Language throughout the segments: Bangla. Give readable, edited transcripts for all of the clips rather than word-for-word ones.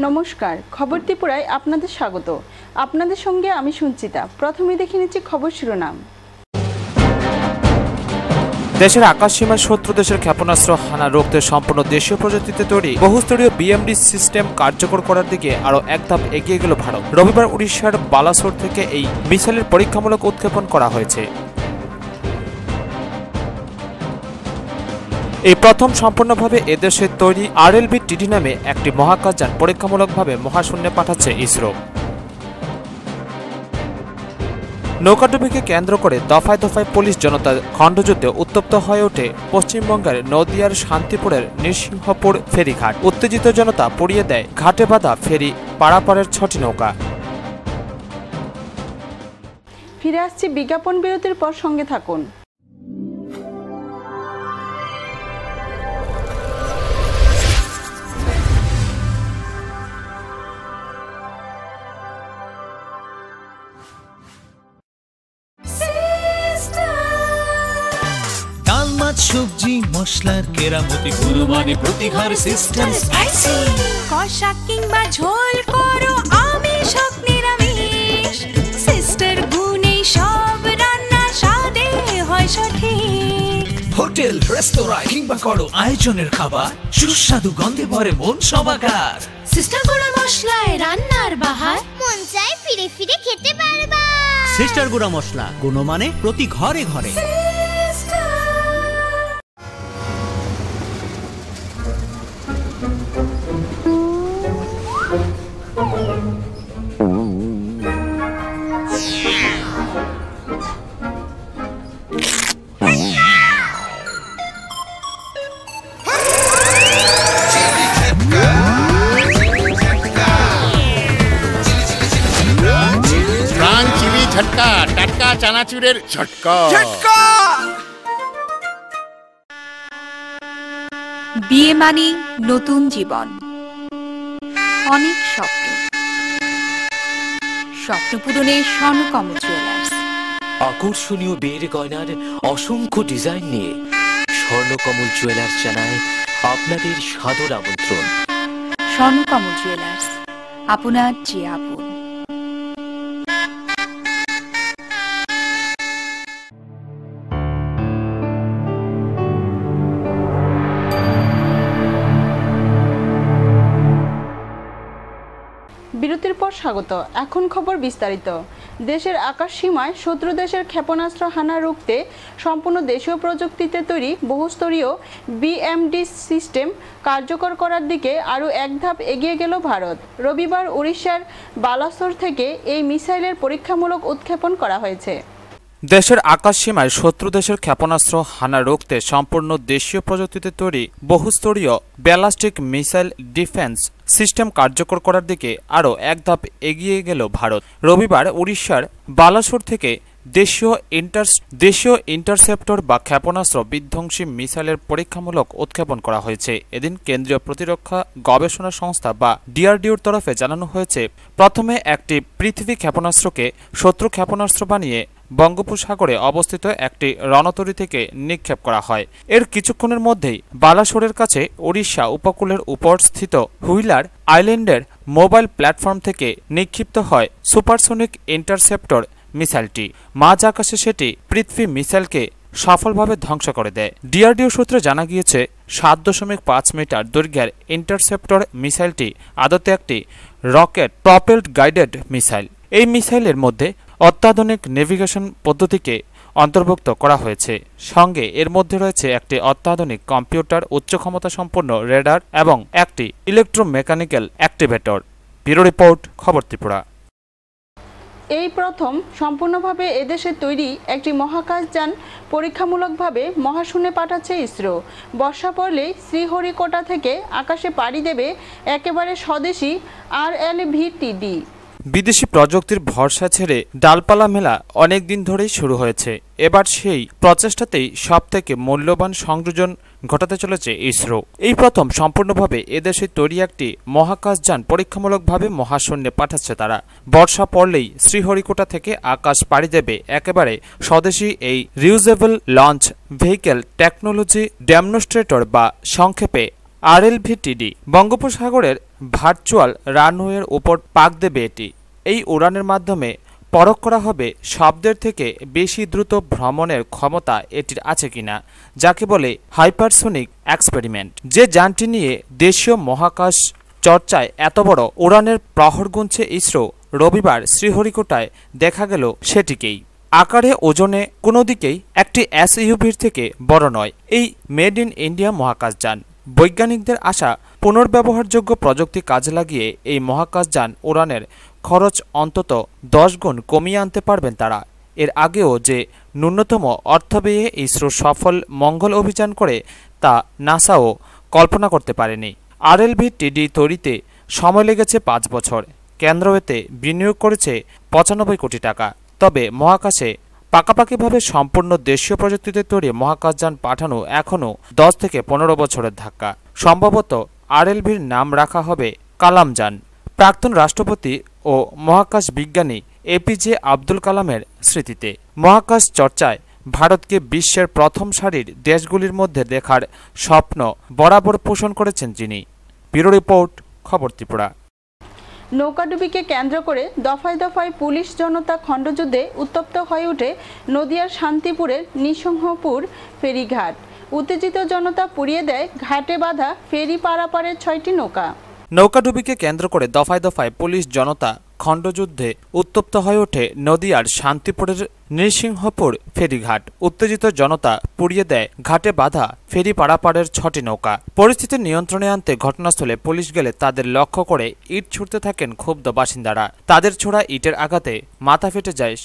নমস্কার, খবর ত্রিপুরায় আপনাদের স্বাগত। আপনাদের সঙ্গে আমি সঞ্চিতা। প্রথমে দেখে নিচ্ছি খবর শিরোনাম। দেশের আকাশসীমায় শত্রু দেশের ক্ষেপণাস্ত্র হানা রুখতে সম্পূর্ণ দেশীয় প্রযুক্তিতে তৈরি বহুস্তরীয় বিএমডি সিস্টেম কার্যকর করার দিকে আরও এক ধাপ এগিয়ে গেল ভারত। রবিবার উড়িষ্যার বালাসোর থেকে এই মিসাইলের পরীক্ষামূলক উৎক্ষেপণ করা হয়েছে। এই প্রথম সম্পূর্ণভাবে এদেশে তৈরি RLV-TD নামে একটি মহাকাশযান পরীক্ষামূলকভাবে মহাশূন্যে পাঠাচ্ছে ইসরো। নৌকাডুবিকে কেন্দ্র করে দফায় দফায় পুলিশ জনতা খণ্ডযুদ্ধে উত্তপ্ত হয়ে ওঠে পশ্চিমবঙ্গের নদিয়ার শান্তিপুরের নৃসিংহপুর ফেরিঘাট। উত্তেজিত জনতা পুড়িয়ে দেয় ঘাটে বাঁধা ফেরি পারাপারের 6টি নৌকা। ফিরে আসছি বিজ্ঞাপন বিরতির পর, সঙ্গে থাকুন। সবজি মশলার কেরামতি কুরবানি প্রতিঘর সিস্টেম স্পাইসি কষা কিংবা ঝোল করো আমিষ হোক নিরামিষ সিস্টার গুনে সব রান্না স্বাদে হয় সঠিক। হোটেল রেস্তোরাঁ কিংবা করো আয়োজনের খাবার সুস্বাদু গন্ধে ভরে মন সবাকার। সিস্টার গুঁড়া মশলায় রান্নার বাহার মন চাই ফিরে ফিরে খেতে পারবা। সিস্টার গুঁড়া মশলা গুণমানে প্রতি ঘরে ঘরে। ঝটকা টাটকা চানাচুরের ঝটকা। বিয়ে মানে নতুন জীবন, অনেক স্বপ্ন, স্বপ্ন পূরণে স্বর্ণকমল জুয়েলার্স। আকর্ষণীয় বিয়ের গয়নার অসংখ্য ডিজাইন নিয়ে স্বর্ণকমল জুয়েলার্স জানায় আপনাদের সাদর আমন্ত্রণ। স্বর্ণকমল জুয়েলার্স, আপনার যে আপন। বিরতির পর স্বাগত। এখন খবর বিস্তারিত। দেশের আকাশ সীমায় শত্রু দেশের ক্ষেপণাস্ত্র হানা রুখতে সম্পূর্ণ দেশীয় প্রযুক্তিতে তৈরি বহুস্তরীয় বিএমডি সিস্টেম কার্যকর করার দিকে আরও এক ধাপ এগিয়ে গেল ভারত। রবিবার উড়িষ্যার বালাসোর থেকে এই মিসাইলের পরীক্ষামূলক উৎক্ষেপণ করা হয়েছে। দেশের আকাশসীমায় শত্রু দেশের ক্ষেপণাস্ত্র হানা রুখতে সম্পূর্ণ দেশীয় প্রযুক্তিতে তৈরি বহুস্তরীয় ব্যালিস্টিক মিসাইল ডিফেন্স সিস্টেম কার্যকর করার দিকে আরও এক ধাপ এগিয়ে গেল ভারত। রবিবার উড়িষ্যার বালাসোর থেকে দেশীয় ইন্টারসেপ্টর বা ক্ষেপণাস্ত্র বিধ্বংসী মিসাইলের পরীক্ষামূলক উৎক্ষেপণ করা হয়েছে। এদিন কেন্দ্রীয় প্রতিরক্ষা গবেষণা সংস্থা বা DRDOর তরফে জানানো হয়েছে, প্রথমে একটি পৃথিবী ক্ষেপণাস্ত্রকে শত্রু ক্ষেপণাস্ত্র বানিয়ে বঙ্গোপসাগরে অবস্থিত একটি রণতরী থেকে নিক্ষেপ করা হয়। এর কিছুক্ষণের মধ্যেই বালাসোরের কাছে ওড়িশা উপকূলের উপর স্থিত হুইলার আইল্যান্ডের মোবাইল প্ল্যাটফর্ম থেকে নিক্ষিপ্ত হয় সুপারসনিক ইন্টারসেপ্টর মিসাইলটি। মাঝ আকাশে সেটি পৃথিবী মিসাইলকে সফলভাবে ধ্বংস করে দেয়। DRDO সূত্রে জানা গিয়েছে, 7.5 মিটার দৈর্ঘ্যের ইন্টারসেপ্টর মিসাইলটি আদতে একটি রকেট প্রপেলড গাইডেড মিসাইল। এই মিসাইলের মধ্যে অত্যাধুনিক নেভিগেশন পদ্ধতিকে অন্তর্ভুক্ত করা হয়েছে। সঙ্গে এর মধ্যে রয়েছে একটি অত্যাধুনিক কম্পিউটার, উচ্চ ক্ষমতা সম্পন্ন রেডার এবং একটি ইলেকট্রোমেকানিক্যাল অ্যাক্টিভেটর। ব্যুরো রিপোর্ট, খবর ত্রিপুরা। এই প্রথম সম্পূর্ণভাবে এদেশে তৈরি একটি মহাকাশযান পরীক্ষামূলকভাবে মহাশূন্যে পাঠাচ্ছে ইসরো। বর্ষা পড়লেই শ্রীহরিকোটা থেকে আকাশে পাড়ি দেবে একেবারে স্বদেশী RLV-TD। বিদেশি প্রযুক্তির ভরসা ছেড়ে ডালপালা মেলা অনেকদিন ধরেই শুরু হয়েছে। এবার সেই প্রচেষ্টাতেই সবথেকে মূল্যবান সংযোজন ঘটাতে চলেছে ইসরো। এই প্রথম সম্পূর্ণভাবে এদেশে তৈরি একটি মহাকাশযান পরীক্ষামূলকভাবে মহাশূন্যে পাঠাচ্ছে তারা। বর্ষা পড়লেই শ্রীহরিকোটা থেকে আকাশ পাড়ি দেবে একেবারে স্বদেশী এই reusable launch vehicle technology demonstrator বা সংক্ষেপে RLV-TD বঙ্গোপসাগরের ভার্চুয়াল রানওয়ের উপর পাক দেবে এটি। এই উড়ানের মাধ্যমে পরখ করা হবে শব্দের থেকে বেশি দ্রুত ভ্রমণের ক্ষমতা এটির আছে কিনা, যাকে বলে হাইপারসোনিক এক্সপেরিমেন্ট। যে যানটি নিয়ে দেশীয় মহাকাশ চর্চায় এত বড় উড়ানের প্রহর গুনছে ইসরো, রবিবার শ্রীহরিকোটায় দেখা গেল সেটিকেই। আকারে ওজনে কোনো দিকেই একটি SUVর থেকে বড় নয় এই মেড ইন ইন্ডিয়া মহাকাশযান। বৈজ্ঞানিকদের আশা, পুনর্ব্যবহারযোগ্য প্রযুক্তি কাজে লাগিয়ে এই মহাকাশযান উড়ানের খরচ অন্তত 10 গুণ কমিয়ে আনতে পারবেন তারা। এর আগেও যে ন্যূনতম অর্থ ব্যয়ে ইসরো সফল মঙ্গল অভিযান করে তা নাসাও কল্পনা করতে পারেনি। RLV-TD তৈরিতে সময় লেগেছে 5 বছর। কেন্দ্র এতে বিনিয়োগ করেছে 95 কোটি টাকা। তবে মহাকাশে পাকাপাকিভাবে সম্পূর্ণ দেশীয় প্রযুক্তিতে তৈরি মহাকাশযান পাঠানো এখনও 10 থেকে 15 বছরের ধাক্কা। সম্ভবত RLV-র নাম রাখা হবে কালামযান। প্রাক্তন রাষ্ট্রপতি ও মহাকাশ বিজ্ঞানী APJ আব্দুল কালামের স্মৃতিতে। মহাকাশ চর্চায় ভারতকে বিশ্বের প্রথম সারির দেশগুলির মধ্যে দেখার স্বপ্ন বরাবর পোষণ করেছেন যিনি। ব্যুরো রিপোর্ট, খবর ত্রিপুরা। নৌকাডুবিকে কেন্দ্র করে দফায় দফায় পুলিশ জনতা খণ্ডযুদ্ধে উত্তপ্ত হয়ে ওঠে নদিয়ার শান্তিপুরের নৃসিংহপুর ফেরিঘাট। উত্তেজিত জনতা পুড়িয়ে দেয় ঘাটে বাঁধা ফেরি পারাপারের 6টি নৌকা। নৌকাডুবিকে কেন্দ্র করে দফায় দফায় পুলিশ জনতা খণ্ডযুদ্ধে উত্তপ্ত হয়ে ওঠে নদিয়ার শান্তিপুরের নৃসিংহপুর ফেরিঘাট। উত্তেজিত জনতা পুড়িয়ে দেয় ঘাটে বাঁধা ফেরি পারাপারের 6টি নৌকা। পরিস্থিতি নিয়ন্ত্রণে আনতে ঘটনাস্থলে পুলিশ গেলে তাদের লক্ষ্য করে ইট ছুড়তে থাকেন ক্ষুব্ধ বাসিন্দারা। তাদের ছোড়া ইটের আঘাতে মাথা ফেটে যায়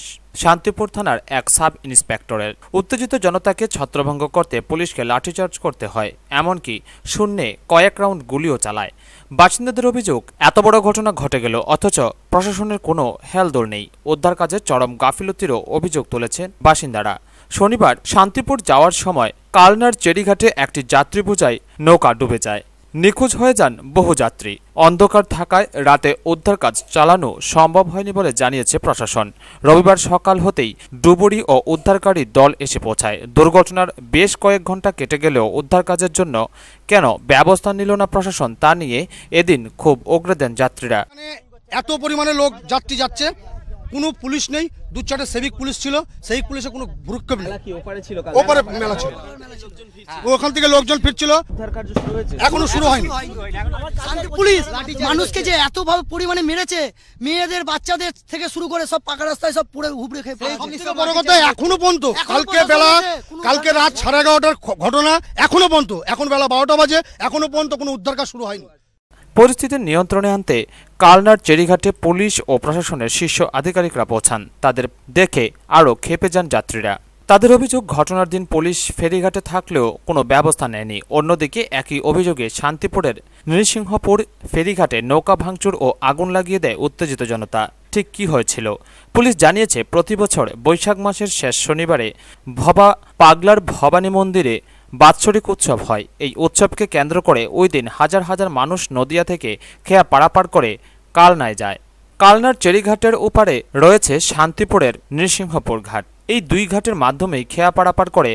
শান্তিপুর থানার এক সাব ইন্সপেক্টরের। উত্তেজিত জনতাকে ছত্রভঙ্গ করতে পুলিশকে লাঠিচার্জ করতে হয়, এমনকি শূন্যে কয়েক রাউন্ড গুলিও চালায়। বাসিন্দাদের অভিযোগ, এত বড় ঘটনা ঘটে গেল অথচ প্রশাসনের কোনো হেলদোল নেই। উদ্ধার কাজে চরম গাফিলতিরও অভিযোগ তুলেছেন বাসিন্দারা। শনিবার শান্তিপুর যাওয়ার সময় কালনার চেরিঘাটে একটি যাত্রী বোঝাই নৌকা ডুবে যায়। নিখোঁজ হয়ে যান বহু যাত্রী। অন্ধকার থাকায় রাতে উদ্ধার কাজ চালানো সম্ভব হয়নি বলে জানিয়েছে প্রশাসন। রবিবার সকাল হতেই ডুবুরি ও উদ্ধারকারী দল এসে পৌঁছায়। দুর্ঘটনার বেশ কয়েক ঘন্টা কেটে গেলেও উদ্ধার কাজের জন্য কেন ব্যবস্থা নিল না প্রশাসন তা নিয়ে এদিন খুব উগরে দেন যাত্রীরা। এত পরিমাণে লোক যাত্রী যাচ্ছে, কোনো পুলিশ নেই। 2-4টা সিভিক পুলিশ ছিল, সেই পুলিশে কোনো ভ্রুক্ষেপ নেই। ওপারে মেলা ছিল, ওখান থেকে লোকজন ফিরছিল, এখনো শুরু হয়নি। পুলিশ মানুষকে যে এত পরিমাণে মেরেছে, মেয়েদের বাচ্চাদের থেকে শুরু করে সব পাকা রাস্তায় সব পুরো হুবড়ে খেয়ে ফেলেছে। বড় কথা, এখনো পর্যন্ত কালকে রাত 11:30টার ঘটনা, এখনো পর্যন্ত এখন বেলা 12টা বাজে, এখনো পর্যন্ত কোনো উদ্ধার কাজ শুরু হয়নি। পরিস্থিতি নিয়ন্ত্রণে আনতে কালনার চেরিঘাটে পুলিশ ও প্রশাসনের শীর্ষ আধিকারিকরা পৌঁছান। তাদের দেখে আরও ক্ষেপে যান যাত্রীরা। তাদের অভিযোগ, ঘটনার দিন পুলিশ ফেরিঘাটে থাকলেও কোনো ব্যবস্থা নেয়নি। অন্যদিকে একই অভিযোগে শান্তিপুরের নৃসিংহপুর ফেরিঘাটে নৌকা ভাঙচুর ও আগুন লাগিয়ে দেয় উত্তেজিত জনতা। ঠিক কি হয়েছিল? পুলিশ জানিয়েছে, প্রতি বছর বৈশাখ মাসের শেষ শনিবারে পাগলার ভবানী মন্দিরে বাৎসরিক উৎসব হয়। এই উৎসবকে কেন্দ্র করে ওই দিন হাজার হাজার মানুষ নদিয়া থেকে খেয়া পারাপার করে কালনায় যায়। কালনার চেরিঘাটের ওপারে রয়েছে শান্তিপুরের নৃসিংহপুর ঘাট। এই দুই ঘাটের মাধ্যমেই খেয়া পারাপার করে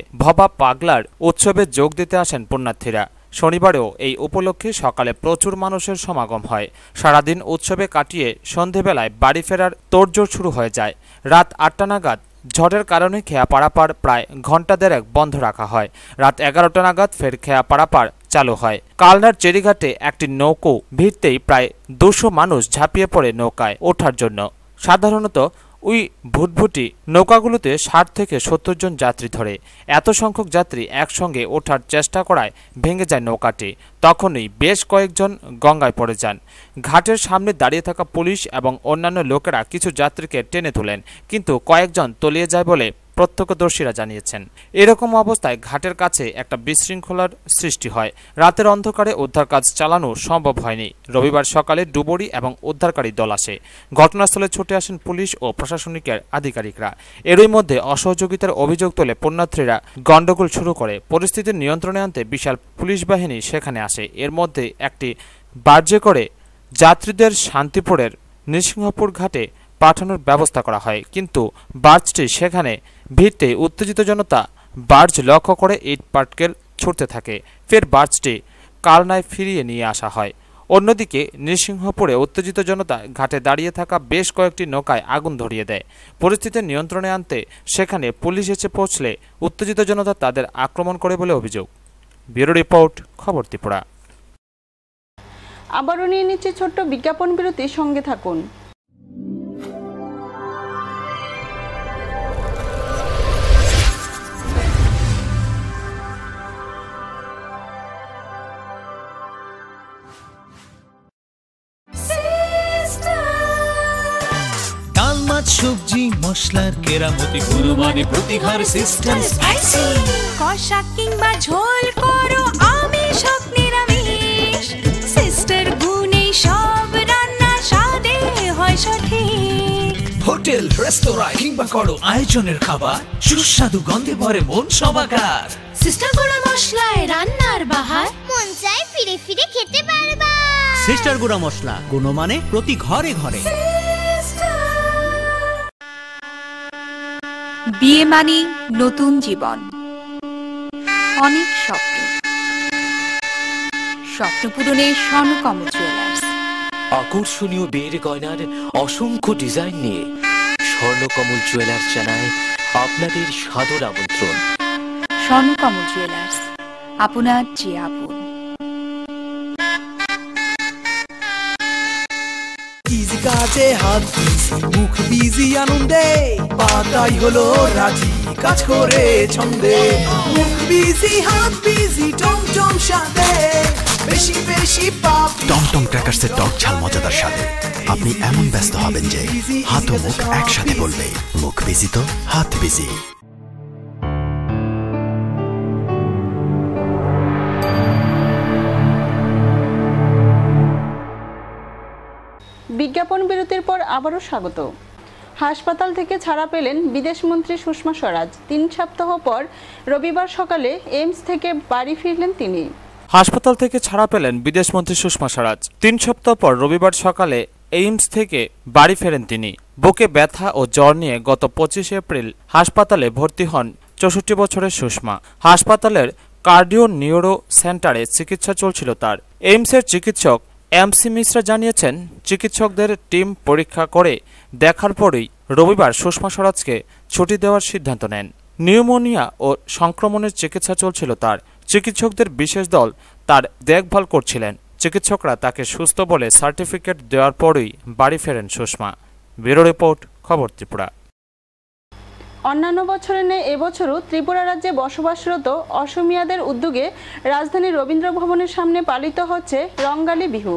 পাগলার উৎসবে যোগ দিতে আসেন পুণ্যার্থীরা। শনিবারেও এই উপলক্ষে সকালে প্রচুর মানুষের সমাগম হয়। সারাদিন উৎসবে কাটিয়ে সন্ধেবেলায় বাড়ি ফেরার তোড়জোড় শুরু হয়ে যায়। রাত 8টা নাগাদ ঝড়ের কারণে খেয়া পারাপার প্রায় ঘণ্টা দেড়েক বন্ধ রাখা হয়। রাত 11টা নাগাদ ফের খেয়া পারাপার চালু হয়। কালনার চেরিঘাটে একটি নৌকো ভিড়তেই প্রায় 200 মানুষ ঝাঁপিয়ে পড়ে নৌকায় ওঠার জন্য। সাধারণত ওই ভুটভুটি নৌকাগুলোতে 60 থেকে 70 জন যাত্রী ধরে। এত সংখ্যক যাত্রী একসঙ্গে ওঠার চেষ্টা করায় ভেঙে যায় নৌকাটি। তখনই বেশ কয়েকজন গঙ্গায় পড়ে যান। ঘাটের সামনে দাঁড়িয়ে থাকা পুলিশ এবং অন্যান্য লোকেরা কিছু যাত্রীকে টেনে তোলেন, কিন্তু কয়েকজন তলিয়ে যায় বলে প্রত্যক্ষদর্শীরা জানিয়েছেন। এরকম অবস্থায় ঘাটের কাছে একটা বিশৃঙ্খলার সৃষ্টি হয়। রাতের অন্ধকারে উদ্ধার কাজ চালানো সম্ভব হয়নি। রবিবার সকালে ডুবুরি এবং উদ্ধারকারী দল আসে। ঘটনাস্থলে ছুটে আসেন পুলিশ ও প্রশাসনিকের আধিকারিকরা। এরই মধ্যে অসহযোগিতার অভিযোগ তোলে পুণ্যার্থীরা গণ্ডগোল শুরু করে। পরিস্থিতি নিয়ন্ত্রণে আনতে বিশাল পুলিশ বাহিনী সেখানে আসে। এর মধ্যে একটি বার্জে করে যাত্রীদের শান্তিপুরের নৃসিংহপুর ঘাটে পাঠানোর ব্যবস্থা করা হয়, কিন্তু বার্জটি সেখানে ভিড়তে উত্তেজিত জনতা বার্জ লক্ষ্য করে ইট পাটকেল ছুটতে থাকে। ফের বার্জটি কালনায় ফিরিয়ে নিয়ে আসা হয়। অন্যদিকে নৃসিংহপুরে উত্তেজিত জনতা ঘাটে দাঁড়িয়ে থাকা বেশ কয়েকটি নৌকায় আগুন ধরিয়ে দেয়। পরিস্থিতি নিয়ন্ত্রণে আনতে সেখানে পুলিশ এসে পৌঁছলে উত্তেজিত জনতা তাদের আক্রমণ করে বলে অভিযোগ। ব্যুরো রিপোর্ট, খবর ত্রিপুরা। আবারও নিয়ে নিচ্ছে ছোট্ট বিজ্ঞাপন বিরতি, সঙ্গে থাকুন। ডাল মাছ সবজি মশলার কেরামতি গুণমানে প্রতিঘর সিস্টেম স্পাইসি। কষা কিংবা ঝোল করো আমিষ হোক নিরামিষ, সিস্টার গুণে সব রান্না স্বাদে হয় সঠিক। হোটেল রেস্তোরাঁ কিংবা করো আয়োজনের খাবার, সুস্বাদু গন্ধে ভরে মন সমাকার। সিস্টার গুঁড়া মশলায় রান্নার বাহার, মন চাই ফিরে ফিরে খেতে পারবা। সিস্টার গুঁড়া মশলা, গুণমানে প্রতি ঘরে ঘরে। বিয়ে মানে নতুন জীবন, অনেক স্বপ্ন, স্বপ্ন পূরণে স্বর্ণকমল জুয়েলার্স। আকর্ষণীয় বিয়ের গয়নার অসংখ্য ডিজাইন নিয়ে স্বর্ণকমল জুয়েলার্স জানায় আপনাদের সাদর আমন্ত্রণ। স্বর্ণকমল জুয়েলার্স, আপনার যে আপন। ইজি কাজে হাত বিজি, মুখ বিজি আনন্দে, পাতাই হলো রাজি, কাজ করে ছন্দে। মুখ বিজি হাত বিজি, টমটম স্বাদে, বেশি বেশি পাপ। টমটম ক্র্যাকার্সের টক ঝাল মজাদার স্বাদে আপনি এমন ব্যস্ত হবেন যে হাত ও মুখ একসাথে বলবে, মুখ বিজি তো হাত বিজি। বিজ্ঞাপন বিরতির পর আবারও স্বাগত। হাসপাতাল থেকে ছাড়া পেলেন বিদেশমন্ত্রী সুষমা স্বরাজ। 3 সপ্তাহ পর রবিবার সকালে এইমস থেকে বাড়ি ফিরলেন তিনি। হাসপাতাল থেকে ছাড়া পেলেন বিদেশমন্ত্রী সুষমা স্বরাজ। 3 সপ্তাহ পর রবিবার সকালে এইমস থেকে বাড়ি ফেরেন তিনি। বুকে ব্যথা ও জ্বর নিয়ে গত 25 এপ্রিল হাসপাতালে ভর্তি হন 64 বছরের সুষমা। হাসপাতালের কার্ডিও নিউরো সেন্টারে চিকিৎসা চলছিল তার। এইমসের চিকিৎসক এমসি মিশ্রা জানিয়েছেন, চিকিৎসকদের টিম পরীক্ষা করে দেখার পরেই রবিবার সুষমা স্বরাজকে ছুটি দেওয়ার সিদ্ধান্ত নেন। নিউমোনিয়া ও সংক্রমণের চিকিৎসা চলছিল তার। চিকিৎসকদের বিশেষ দল তার দেখভাল করছিলেন। চিকিৎসকরা তাকে সুস্থ বলে সার্টিফিকেট দেওয়ার পরই বাড়ি ফেরেন সুষমা। ব্যুরো রিপোর্ট, খবর ত্রিপুরা। অন্যান্য বছরের ন্যায় এবছরও ত্রিপুরা রাজ্যে বসবাসরত অসমিয়াদের উদ্যোগে রাজধানীর রবীন্দ্র ভবনের সামনে পালিত হচ্ছে রঙ্গালী বিহু।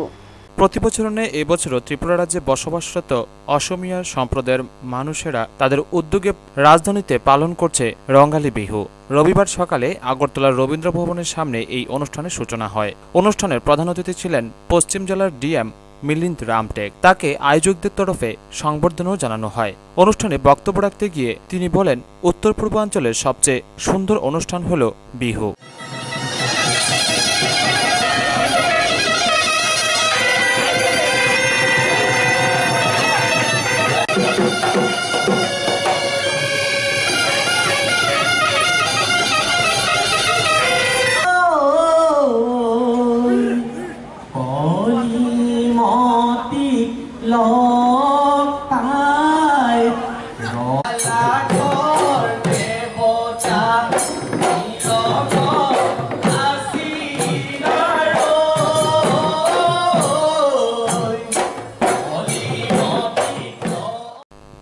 প্রতি বছরের ন্যায় এবছরও ত্রিপুরা রাজ্যে বসবাসরত অসমিয়া সম্প্রদায়ের মানুষেরা তাদের উদ্যোগে রাজধানীতে পালন করছে রঙ্গালী বিহু। রবিবার সকালে আগরতলার রবীন্দ্র ভবনের সামনে এই অনুষ্ঠানের সূচনা হয়। অনুষ্ঠানের প্রধান অতিথি ছিলেন পশ্চিম জেলার ডিএম মিলিন্দ রামটেক। তাকে আয়োজকদের তরফে সংবর্ধনাও জানানো হয়। অনুষ্ঠানে বক্তব্য রাখতে গিয়ে তিনি বলেন, উত্তর পূর্বাঞ্চলের সবচেয়ে সুন্দর অনুষ্ঠান হল বিহু।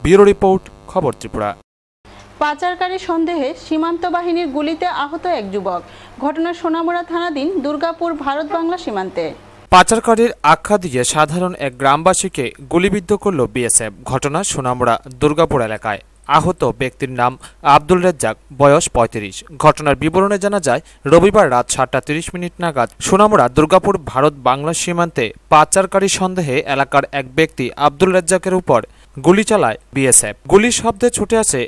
ব্যুরো রিপোর্ট, খবর ত্রিপুরা। পাচারকারী সন্দেহে সীমান্ত বাহিনীর গুলিতে আহত এক যুবক। ঘটনা সোনামুড়া থানাধীন দুর্গাপুর ভারত বাংলা সীমান্তে। পাচারকারীর আখ্যা দিয়ে সাধারণ এক গ্রামবাসীকে গুলিবিদ্ধ করল বিএসএফ। ঘটনা সোনামুড়া দুর্গাপুর এলাকায়। আহত ব্যক্তির নাম আব্দুল রেজ্জাক, বয়স 35। ঘটনার বিবরণে জানা যায়, রবিবার রাত 7:30 নাগাদ সোনামুড়া দুর্গাপুর ভারত বাংলা সীমান্তে পাচারকারী সন্দেহে এলাকার এক ব্যক্তি আব্দুল রেজ্জাকের উপর গুলি চালায় বিএসএফ। গুলির শব্দে ছুটে আসে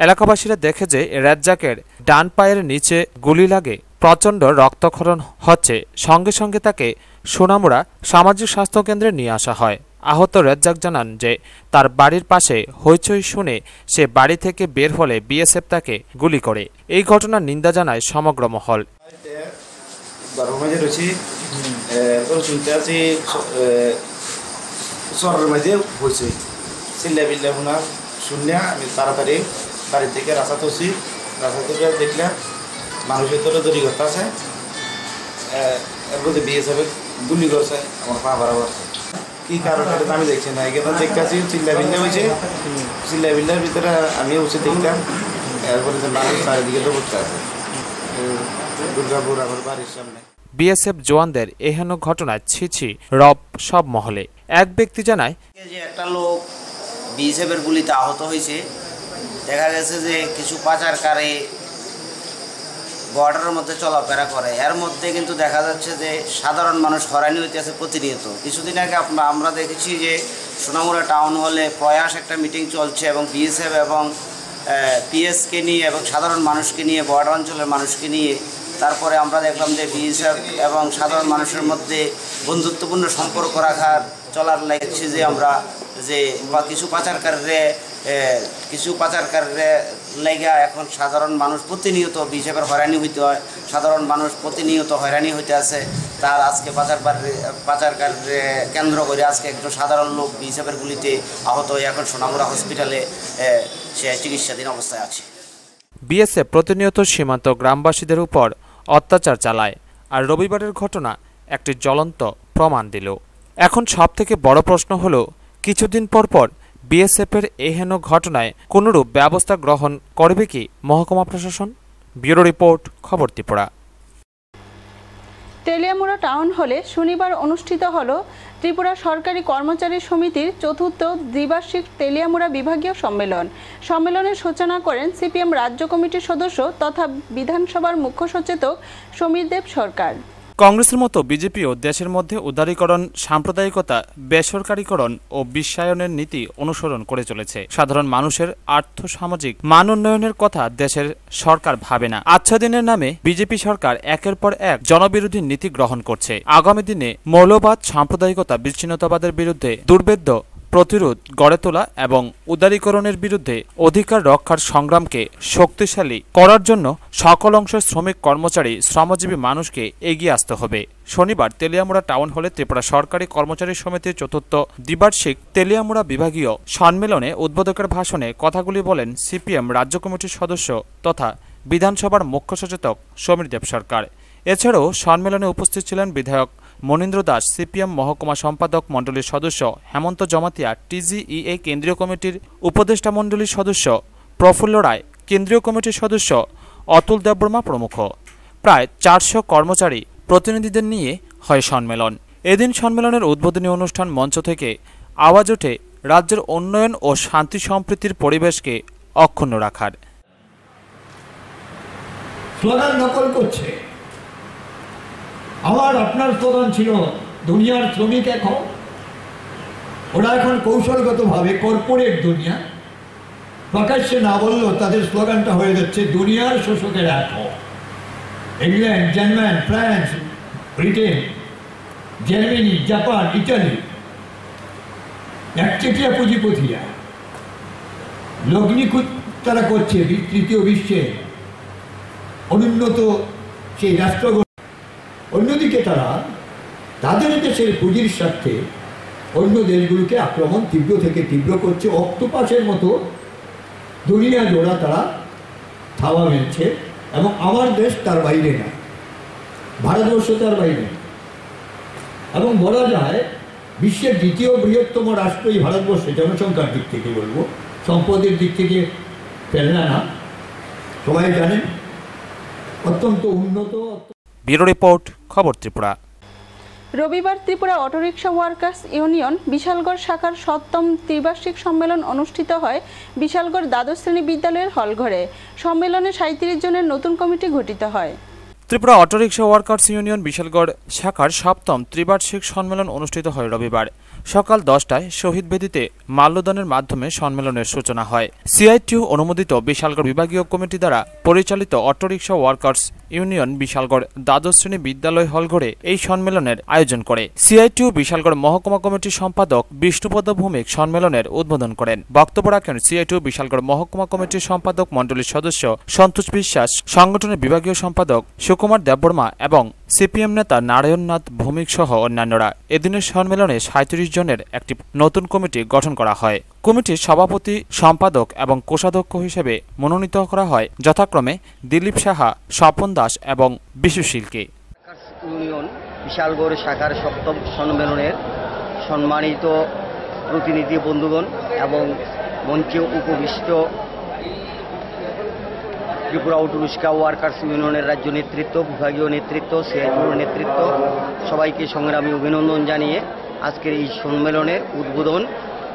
এলাকাবাসীরা দেখে যে রেজ্জাকের ডান পায়ের নিচে গুলি লাগে, প্রচণ্ড রক্তক্ষরণ হচ্ছে। সঙ্গে সঙ্গে তাকে সোনামুড়া সামাজিক স্বাস্থ্য কেন্দ্রে নিয়ে আসা হয়। আহত রেজ্জাক জানান যে তার বাড়ির পাশে হইচই শুনে সে বাড়ি থেকে বের হলে বিএসএফ তাকে গুলি করে। এই ঘটনার নিন্দা জানায় সমগ্র মহল। ঘরের মাঝে রয়েছি শুনতে আছি শহরের মাঝে বসে চিল্লা বিল্লা শোনা শুনলে আমি তাড়াতাড়ি বাড়ি থেকে রাস্তা তুলছি রাস্তা তুলে দেখলাম মানুষের তোর দড়ি করতে আছে এর মধ্যে BSF গুলি করছে আমার পা বরাবর কি কারণ এটা আমি দেখছি না এখানে দেখতে আছি চিল্লা বিল্লা হয়েছে চিল্লা বিল্লার ভিতরে আমি বসে দেখলাম এরপরে মানুষ চারিদিকে তো বসতে আছে দুর্গাপুর আমার বাড়ির সামনে। BSF জওয়ানদের এহেন ঘটনায় ছিছি রব সব মহলে। এক ব্যক্তি জানায় যে একটা লোক BSF এর গুলিতে আহত হয়েছে। দেখা গেছে যে কিছু পাচারকারী বর্ডারের মধ্যে চলাফেরা করে, এর মধ্যে কিন্তু দেখা যাচ্ছে যে সাধারণ মানুষ হয়রানি হইতেছে প্রতিনিয়ত। কিছুদিন আগে আমরা দেখেছি যে সোনামুড়া টাউন হলে প্রয়াস একটা মিটিং চলছে এবং BSF এবং PS-কে নিয়ে এবং সাধারণ মানুষকে নিয়ে, বর্ডার অঞ্চলের মানুষকে নিয়ে। তারপরে আমরা দেখলাম যে BSF এবং সাধারণ মানুষের মধ্যে বন্ধুত্বপূর্ণ সম্পর্ক রাখার চলার লাগছে যে আমরা যে কিছু পাচারকারীরা লেগা এখন সাধারণ মানুষ প্রতিনিয়ত BSF-এর হয়রানি হইতে হয়, সাধারণ মানুষ প্রতিনিয়ত হয়রানি হইতে আছে। তার আজকে পাচারকারীরে কেন্দ্র করে আজকে একজন সাধারণ লোক BSF-এর গুলিতে আহত হয়ে এখন সোনামুড়া হসপিটালে সে চিকিৎসাধীন অবস্থায় আছে। BSF প্রতিনিয়ত সীমান্ত গ্রামবাসীদের উপর অত্যাচার চালায়, আর রবিবারের ঘটনা একটি জ্বলন্ত প্রমাণ দিল। এখন সবথেকে বড় প্রশ্ন হলো, কিছুদিন পর BSF-এর এহেন ঘটনায় কোনরূপ ব্যবস্থা গ্রহণ করবে কি মহকুমা প্রশাসন? ব্যুরো রিপোর্ট, খবর ত্রিপুরা। তেলিয়ামুড়া টাউন হলে শনিবার অনুষ্ঠিত হল ত্রিপুরা সরকারি কর্মচারী সমিতির চতুর্থ দ্বিবার্ষিক তেলিয়ামুড়া বিভাগীয় সম্মেলন। সম্মেলনের সূচনা করেন CPM রাজ্য কমিটির সদস্য তথা বিধানসভার মুখ্য সচেতক সমীর দেব সরকার। কংগ্রেসের মতো বিজেপিও দেশের মধ্যে উদারীকরণ, সাম্প্রদায়িকতা, বেসরকারীকরণ ও বিশ্বায়নের নীতি অনুসরণ করে চলেছে। সাধারণ মানুষের আর্থসামাজিক মান উন্নয়নের কথা দেশের সরকার ভাবে না। আচ্ছা দিনের নামে বিজেপি সরকার একের পর এক জনবিরোধী নীতি গ্রহণ করছে। আগামী দিনে মৌলবাদ, সাম্প্রদায়িকতা, বিচ্ছিন্নতাবাদের বিরুদ্ধে দুর্ভেদ্য প্রতিরোধ গড়ে তোলা এবং উদারীকরণের বিরুদ্ধে অধিকার রক্ষার সংগ্রামকে শক্তিশালী করার জন্য সকল অংশের শ্রমিক, কর্মচারী, শ্রমজীবী মানুষকে এগিয়ে আসতে হবে। শনিবার তেলিয়ামুড়া টাউন হলে ত্রিপুরা সরকারি কর্মচারী সমিতির চতুর্থ দ্বিবার্ষিক তেলিয়ামুড়া বিভাগীয় সম্মেলনে উদ্বোধকের ভাষণে কথাগুলি বলেন CPM রাজ্য কমিটির সদস্য তথা বিধানসভার মুখ্য সচেতক সমীর দেব সরকার। এছাড়াও সম্মেলনে উপস্থিত ছিলেন বিধায়ক মনীন্দ্র দাস, CPM মহকুমা সম্পাদক মণ্ডলীর সদস্য হেমন্ত জমাতিয়া, TGEA কেন্দ্রীয় কমিটির উপদেষ্টা মণ্ডলীর সদস্য প্রফুল্ল রায়, কেন্দ্রীয় কমিটির সদস্য অতুল দেববর্মা প্রমুখ। প্রায় 400 কর্মচারী প্রতিনিধিদের নিয়ে হয় সম্মেলন। এদিন সম্মেলনের উদ্বোধনী অনুষ্ঠান মঞ্চ থেকে আওয়াজ ওঠে রাজ্যের উন্নয়ন ও শান্তি সম্প্রীতির পরিবেশকে অক্ষুণ্ণ রাখার। স্লোগান নকল করছে। আমার আপনার স্লোগান ছিল দুনিয়ার শ্রমিক এক হও। ওরা এখন কৌশলগতভাবে কর্পোরেট দুনিয়া প্রকাশ্যে না বললেও তাদের স্লোগানটা হয়ে যাচ্ছে দুনিয়ার শোষকের এক হও। England, German, France, Britain, Germany, Japan, Italy একচেটিয়া পুঁজিপতিরা লগ্নিকুট তারা করছে তৃতীয় বিশ্বে অনুন্নত সেই রাষ্ট্রগুলো। অন্যদিকে তারা তাদের দেশের পুঁজির স্বার্থে অন্য দেশগুলোকে আক্রমণ তীব্র থেকে তীব্র করছে। অক্টোপাসের মতো দুনিয়া জোড়া তারা থাবা মেলছে এবং আমার দেশ তার বাইরে না, ভারতবর্ষ তার বাইরে। এবং বলা যায় বিশ্বের দ্বিতীয় বৃহত্তম রাষ্ট্র এই ভারতবর্ষে, জনসংখ্যার দিক থেকে বলবো, সম্পদের দিক থেকে ফেলনা না, সবাই জানেন, অত্যন্ত উন্নত। ব্যুরো রিপোর্ট, খবর ত্রিপুরা। রবিবার Tripura autorickshaw workers union Bishalgarh শাখার 7ম ত্রিবার্ষিক সম্মেলন অনুষ্ঠিত হয় বিশালগড় দ্বাদশ শ্রেণী বিদ্যালয়ের হলঘরে। সম্মেলনে 37 জনের নতুন কমিটি গঠিত হয়। Tripura autorickshaw workers union Bishalgarh শাখার 7ম ত্রিবার্ষিক সম্মেলন অনুষ্ঠিত হয় রবিবার সকাল 10টায় শহীদ বেদিতে মাল্যদানের মাধ্যমে সম্মেলনের সূচনা হয়। CITU অনুমোদিত বিশালগড় বিভাগীয় কমিটি দ্বারা পরিচালিত অটোরিকশা ওয়ার্কার্স ইউনিয়ন বিশালগড় দ্বাদশ শ্রেণী বিদ্যালয় হলঘরে এই সম্মেলনের আয়োজন করে। CITU বিশালগড় মহকুমা কমিটির সম্পাদক বিষ্ণুপদ ভৌমিক সম্মেলনের উদ্বোধন করেন। বক্তব্য রাখেন CITU বিশালগড় মহকুমা কমিটির সম্পাদক মণ্ডলীর সদস্য সন্তোষ বিশ্বাস, সংগঠনের বিভাগীয় সম্পাদক সুকুমার দেববর্মা এবং সিপিএম নেতা নারায়ণনাথ ভৌমিক সহ অন্যান্যরা। এদিনের সম্মেলনে 37 জনের একটি নতুন কমিটি গঠন করা হয়। কমিটির সভাপতি, সম্পাদক এবং কোষাধ্যক্ষ হিসেবে মনোনীত করা হয় যথাক্রমে দিলীপ সাহা, স্বপন দাস এবং বিশু শিলকে। ইউনিয়ন বিশালগড় শাখার 7ম সম্মেলনের সম্মানিত প্রতিনিধি বন্ধুগণ এবং মঞ্চে উপবিষ্ট ত্রিপুরা অটো রিক্সা ওয়ার্কার্স ইউনিয়নের রাজ্য নেতৃত্ব, বিভাগীয় নেতৃত্ব, সিআইটির নেতৃত্ব, সবাইকে সংগ্রামী অভিনন্দন জানিয়ে আজকের এই সম্মেলনের উদ্বোধন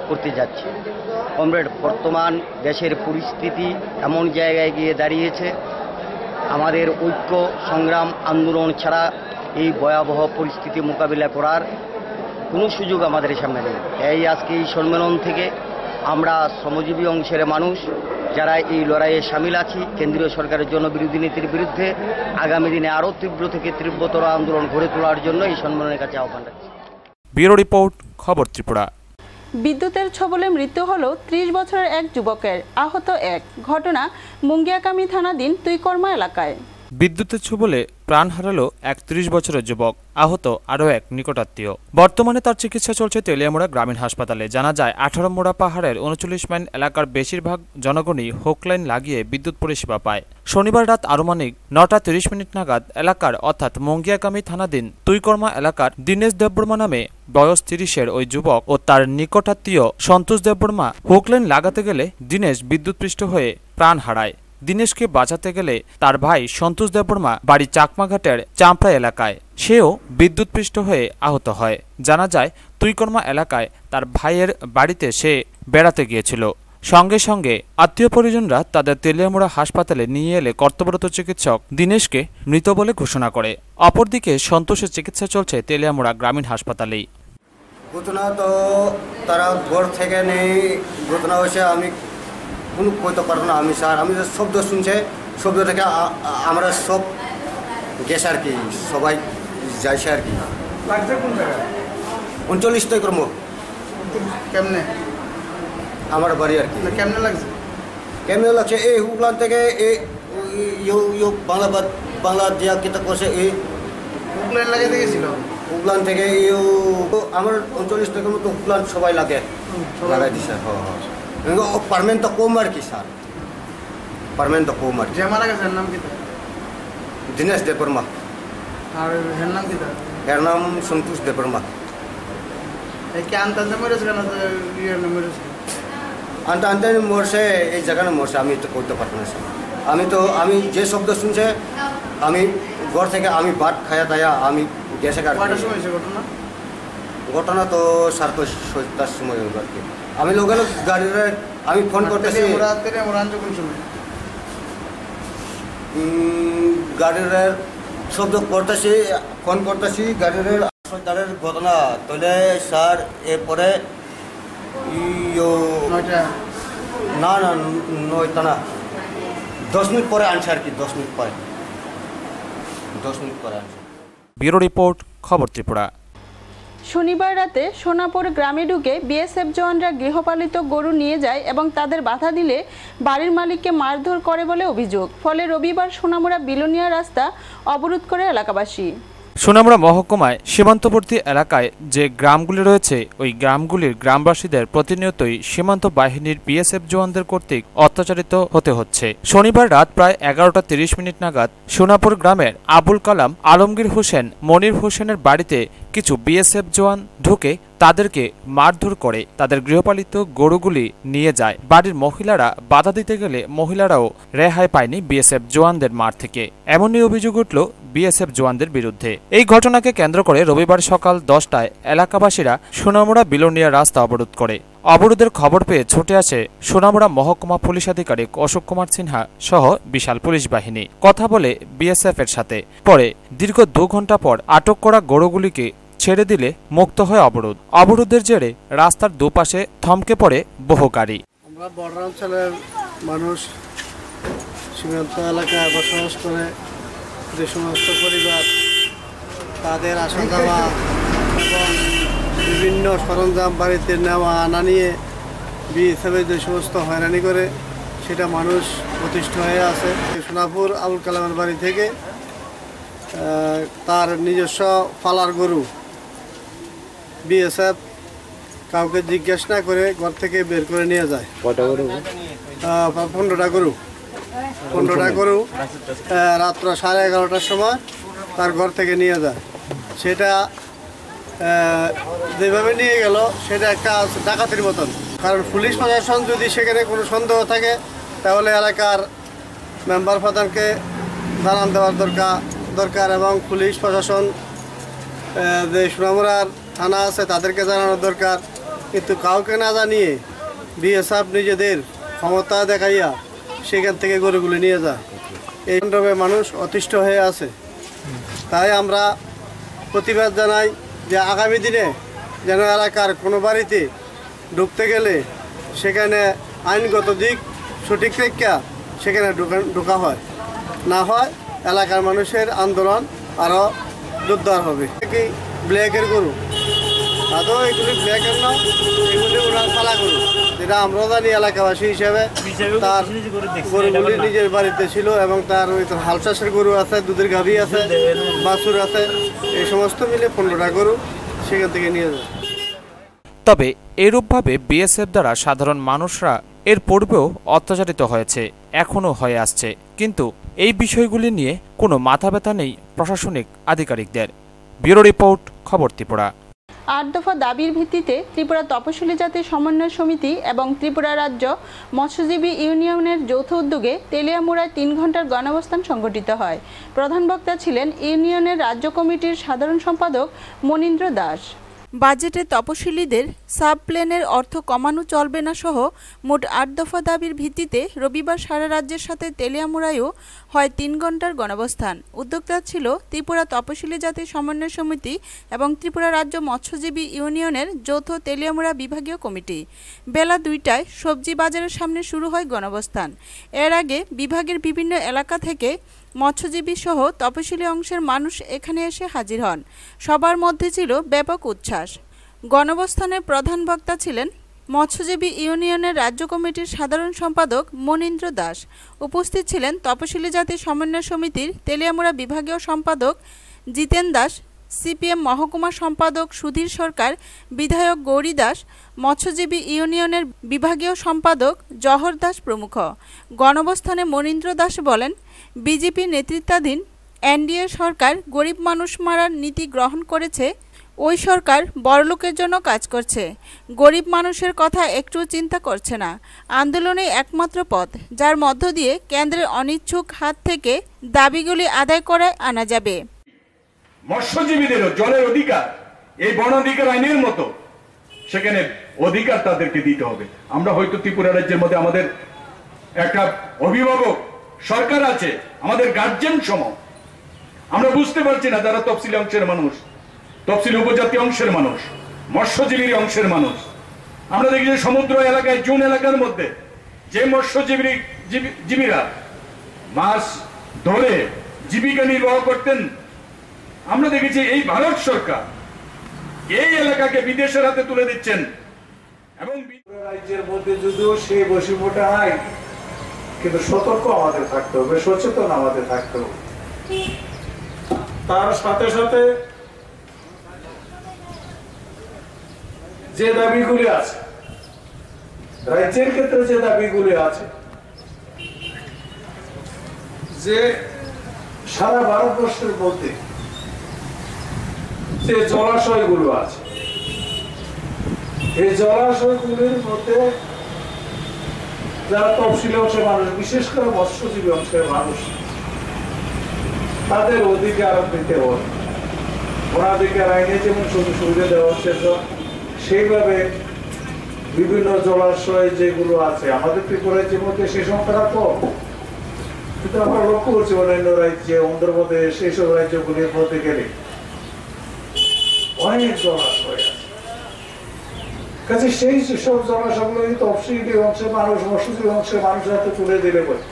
করতে যাচ্ছি। কমরেড, বর্তমান দেশের পরিস্থিতি এমন জায়গায় গিয়ে দাঁড়িয়েছে, আমাদের ঐক্য, সংগ্রাম, আন্দোলন ছাড়া এই ভয়াবহ পরিস্থিতি মোকাবিলা করার কোনো সুযোগ আমাদের সামনে নেই। এই আজকে এই সম্মেলন থেকে আমরা শ্রমজীবী অংশের মানুষ যারা এই লড়াইয়ে সামিল আছি, কেন্দ্রীয় সরকারের জনবিরোধী নীতির বিরুদ্ধে আগামী দিনে আরও তীব্র থেকে তীব্রতর আন্দোলন গড়ে তোলার জন্য এই সম্মেলনের কাছে আহ্বান রাখছি। ব্যুরো রিপোর্ট, খবর ত্রিপুরা। বিদ্যুতের ছোবলে মৃত্যু হল 30 বছরের এক যুবকের, আহত এক। ঘটনা মুঙ্গিয়াকামি থানাধীন তুইকর্মা এলাকায়। বিদ্যুতের ছোবলে প্রাণ হারালো এক 30 বছরের যুবক, আহত আরও এক নিকটাত্মীয়। বর্তমানে তার চিকিৎসা চলছে তেলিয়ামুড়া গ্রামীণ হাসপাতালে। জানা যায় 18 মোড়া পাহাড়ের 39 মাইল এলাকার বেশিরভাগ জনগণই হোক লাইন লাগিয়ে বিদ্যুৎ পরিষেবা পায়। শনিবার রাত আনুমানিক 9টা 30 মিনিট নাগাদ এলাকার অর্থাৎ মুঙ্গিয়াকামি থানাধীন তুইকর্মা এলাকার দীনেশ দেববর্মা নামে বয়স 30-এর ওই যুবক ও তার নিকটাত্মীয় সন্তোষ দেববর্মা হোক লাইন লাগাতে গেলে দীনেশ বিদ্যুৎপৃষ্ট হয়ে প্রাণ হারায়। দীনেশকে বাঁচাতে গেলে তার ভাই সন্তোষ দেববর্মা বাড়ি চাকমাঘাটের চাম্পড়া এলাকায়, সেও বিদ্যুৎপৃষ্ট হয়ে আহত হয়। জানা যায় তুইকর্মা এলাকায় তার ভাইয়ের বাড়িতে সে বেড়াতে গিয়েছিল। সঙ্গে সঙ্গে আত্মীয় পরিজনরা তাদের তেলিয়ামুড়া হাসপাতালে নিয়ে এলে কর্তব্যরত চিকিৎসক দীনেশকে মৃত বলে ঘোষণা করে। অপরদিকে সন্তোষের চিকিৎসা চলছে তেলিয়ামুড়া গ্রামীণ হাসপাতালেই। ঘটনা তো তারা ঘর থেকে নেই, ঘটনা হয়েছে আমি কোনো কইতে পারবো না। আমি স্যার, আমি শব্দ শুনছে, শব্দ থেকে আমরা সব গেছে আর কি, সবাই যাইছে আর কি। 39 তুইকর্মা। কেমনে আমার বাড়ি আর কি। কেমনে লাগছে? কেমনে লাগছে এই হুগলান থেকে এই বাংলা দিয়া কিতা করছে এই হুগলান লাগাইতে গেছিল। হুগলান থেকে আমার 39 তুইকর্মা তো হুগলান সবাই লাগে লাগাই দিছে। পারমেন্ট তো কম আর কি স্যার, পারমেন্ট তো কম আর কি। যে মারা গেছে এর নাম কি? দীনেশ দেববর্মা। আর এর নাম কি? এর নাম সন্তোষ দেববর্মা। এই কি আনতে মরেছে কেন? মরেছে আনতে মরছে, এই জায়গায় মরছে, আমি তো করতে পারবো না স্যার। আমি যে শব্দ শুনছে, আমি ঘর থেকে আমি ভাত খায়া দায়া আমি গেছে। ঘটনা তো 7:30 সময় হইব আর কি। আমি লোক গাড়ির আমি ফোন করতেছি, গাড়ির শব্দ করতেছি, ফোন করতেছি গাড়ির ঘটনা তাহলে স্যার। এরপরে না 9টা না 10 মিনিট পরে আনছে আর কি। 10 মিনিট পরে আনছে। ব্যুরো রিপোর্ট, খবর ত্রিপুরা। শনিবার রাতে সোনাপুর গ্রামে ঢুকে বিএসএফ জওয়ানরা গৃহপালিত গরু নিয়ে যায় এবং তাদের বাধা দিলে বাড়ির মালিককে মারধর করে বলে অভিযোগ। ফলে রবিবার সোনামুড়া বিলোনিয়া রাস্তা অবরোধ করে এলাকাবাসী। সোনামুড়া মহকুমায় সীমান্তবর্তী এলাকায় যে গ্রামগুলি রয়েছে, ওই গ্রামগুলির গ্রামবাসীদের প্রতিনিয়তই সীমান্ত বাহিনীর বিএসএফ জওয়ানদের কর্তৃক অত্যাচারিত হতে হচ্ছে। শনিবার রাত প্রায় 11টা 30 মিনিট নাগাদ সোনাপুর গ্রামের আবুল কালাম, আলমগীর হোসেন, মনির হোসেনের বাড়িতে কিছু বিএসএফ জওয়ান ঢুকে তাদেরকে মারধর করে তাদের গৃহপালিত গরুগুলি নিয়ে যায়। বাড়ির মহিলারা বাধা দিতে গেলে মহিলারাও রেহাই পায়নি বিএসএফ জওয়ানদের মার থেকে। এমনই অভিযোগ উঠল বিএসএফ জওয়ানদের বিরুদ্ধে। এই ঘটনাকে কেন্দ্র করে রবিবার সকাল 10টায় এলাকাবাসীরা সোনামুড়া বিলোনিয়া রাস্তা অবরোধ করে। অবরোধের খবর পেয়ে ছুটে আসে সোনামুড়া মহকুমা পুলিশ আধিকারিক অশোক কুমার সিনহা সহ বিশাল পুলিশ বাহিনী। কথা বলে বিএসএফ এর সাথে। পরে দীর্ঘ 2 ঘন্টা পর আটক করা গরুগুলিকে ছেড়ে দিলে মুক্ত হয় অবরোধ। অবরোধের জেরে রাস্তার দুপাশে থমকে পড়ে বহু গাড়ি। আমরা বর্ডার অঞ্চলের মানুষ, সীমান্ত এলাকায় বসবাস করে যে সমস্ত পরিবার তাদের আসা যাওয়া এবং বিভিন্ন সরঞ্জাম বাড়িতে নেওয়া আনা নিয়ে বিএসএফের যে সমস্ত হয়রানি করে, সেটা মানুষ অতিষ্ঠ হয়ে আছে। সোনাপুর আবুল কালামের বাড়ি থেকে তার নিজস্ব পালার গরু বিএসএফ কাউকে জিজ্ঞেস না করে ঘর থেকে বের করে নিয়ে যায়। 15টা গরু 15টা গরু রাত্র 11:30টার সময় তার ঘর থেকে নিয়ে যায়। সেটা যেভাবে নিয়ে গেল সেটা একটা ডাকাতির মতন। কারণ পুলিশ প্রশাসন যদি সেখানে কোনো সন্দেহ থাকে তাহলে এলাকার মেম্বার প্রধানকে জানান দেওয়ার দরকার এবং পুলিশ প্রশাসন যে সোনামুড়ার থানা আছে তাদেরকে জানানোর দরকার। কিন্তু কাউকে না জানিয়ে বিএসএফ নিজেদের ক্ষমতা দেখাইয়া সেখান থেকে গরুগুলি নিয়ে যায়। এই মণ্ডপে মানুষ অতিষ্ঠ হয়ে আছে। তাই আমরা প্রতিবাদ জানাই যে আগামী দিনে যেন এলাকার কোনো বাড়িতে ঢুকতে গেলে সেখানে আইনগত দিক সঠিক রেখা সেখানে ঢোকা হয়, না হয় এলাকার মানুষের আন্দোলন আরও জোরদার হবে। কি ব্ল্যাকের গরু আদৌ এগুলি ব্ল্যাকের না, এগুলি ওনার পালা গরু, যেটা আমরা জানি এলাকাবাসী হিসেবে। তার গরুগুলি নিজের বাড়িতে ছিল এবং তার ওই হাল চাষের গরু আছে, দুধের গাভী আছে, বাছুর আছে, এই সমস্ত মিলে 15টা গরু সেখান থেকে নিয়ে যায়। তবে এরূপভাবে বিএসএফ দ্বারা সাধারণ মানুষরা এর পূর্বেও অত্যাচারিত হয়েছে, এখনও হয়ে আসছে, কিন্তু এই বিষয়গুলি নিয়ে কোনো মাথা ব্যথা নেই প্রশাসনিক আধিকারিকদের। ব্যুরো রিপোর্ট, খবর ত্রিপুরা। 8 দফা দাবির ভিত্তিতে ত্রিপুরা তপশিলি জাতি সমন্বয় সমিতি এবং ত্রিপুরা রাজ্য মৎস্যজীবী ইউনিয়নের যৌথ উদ্যোগে তেলিয়ামুড়ায় 3 ঘন্টার গণঅবস্থান সংগঠিত হয়। প্রধান বক্তা ছিলেন ইউনিয়নের রাজ্য কমিটির সাধারণ সম্পাদক মনীন্দ্র দাস। বাজেটে তপশিলীদের সাব প্লেনের অর্থ কমানো চলবে না সহ মোট 8 দফা দাবির ভিত্তিতে রবিবার সারা রাজ্যের সাথে তেলিয়ামুড়ায়ও হয় 3 ঘন্টার গণঅবস্থান। উদ্যোক্তা ছিল ত্রিপুরা তপশিলি জাতি সমন্বয় সমিতি এবং ত্রিপুরা রাজ্য মৎস্যজীবী ইউনিয়নের যৌথ তেলিয়ামুড়া বিভাগীয় কমিটি। বেলা 2টায় সবজি বাজারের সামনে শুরু হয় গণঅবস্থান। এর আগে বিভাগের বিভিন্ন এলাকা থেকে মৎস্যজীবী সহ তপশিলি অংশের মানুষ এখানে এসে হাজির হন। সবার মধ্যে ছিল ব্যাপক উচ্ছ্বাস। গণঅবস্থানের প্রধান বক্তা ছিলেন মৎস্যজীবী ইউনিয়নের রাজ্য কমিটির সাধারণ সম্পাদক মনীন্দ্র দাস। উপস্থিত ছিলেন তপশিলি জাতি সমন্বয় সমিতির তেলিয়ামুড়া বিভাগীয় সম্পাদক জিতেন দাস, সিপিএম মহকুমা সম্পাদক সুধীর সরকার, বিধায়ক গৌরী দাস, মৎস্যজীবী ইউনিয়নের বিভাগীয় সম্পাদক জহর দাস প্রমুখ। গণঅবস্থানে মনীন্দ্র দাস বলেন, বিজেপি নেতৃত্বাধীন এনডিএ সরকার গরিব মানুষ মারার নীতি গ্রহণ করেছে। ওই সরকার বড়লোকের জন্য কাজ করছে, গরিব মানুষের কথা একটু চিন্তা করছে না। আন্দোলনে একমাত্র পথ যার মধ্য দিয়ে কেন্দ্রের অনিচ্ছুক হাত থেকে দাবিগুলি আদায় করে আনা যাবে। মৎস্যজীবীদেরও জলের অধিকার এই বন অধিকার আইনের মতো সেখানে অধিকার তাদেরকে দিতে হবে। আমরা হয়তো ত্রিপুরা রাজ্যের মধ্যে আমাদের একটা অভিভাবক সরকার আছে, আমাদের গার্জেন সম, আমরা বুঝতে পারছি না যারা তফসিলি অংশের মানুষ, তফসিলি উপজাতি অংশের মানুষ, মৎস্যজীবীর অংশের মানুষ। আমরা দেখি যে সমুদ্র এলাকায় জুন এলাকার মধ্যে যে মৎস্যজীবীরা মাছ ধরে জীবিকা নির্বাহ করতেন, আমরা দেখেছি এই ভারত সরকার এই এলাকাকে বিদেশের হাতে তুলে দিচ্ছেন। এবং রাজ্যের মধ্যে যদিও সেই বৈষম্যটা নাই, কিন্তু সতর্ক আমাদের থাকতে হবে, সচেতন আমাদের থাকতে হবে। তার সাথে সাথে যে দাবিগুলি আছে, রাজ্যের ক্ষেত্রে যে দাবিগুলি আছে, যে সারা ভারতবর্ষের মধ্যে যে জলাশয়গুলো আছে, এই জলাশয়গুলির মধ্যে যারা তফসিলি অংশের মানুষ, বিশেষ করে মৎস্যজীবী অংশের মানুষ, তাদের অধিকার দিতে হবে। বনাধিকার আইনে যেমন সুযোগ সুবিধা দেওয়া হচ্ছে সেইভাবে বিভিন্ন জলাশয় যেগুলো আছে আমাদের ত্রিপুরা রাজ্যের মধ্যে সে সংখ্যাটা কম, কিন্তু আমরা লক্ষ্য করছি অন্যান্য রাজ্যে, অন্ধ্রপ্রদেশ, এইসব রাজ্যগুলির মধ্যে গেলে অনেক জলাশয় আছে। কাজে সেই সব জলাশয়গুলো তফসিলি অংশের মানুষ, মৎস্যজীবী অংশের মানুষের হাতে তুলে দিলে বলে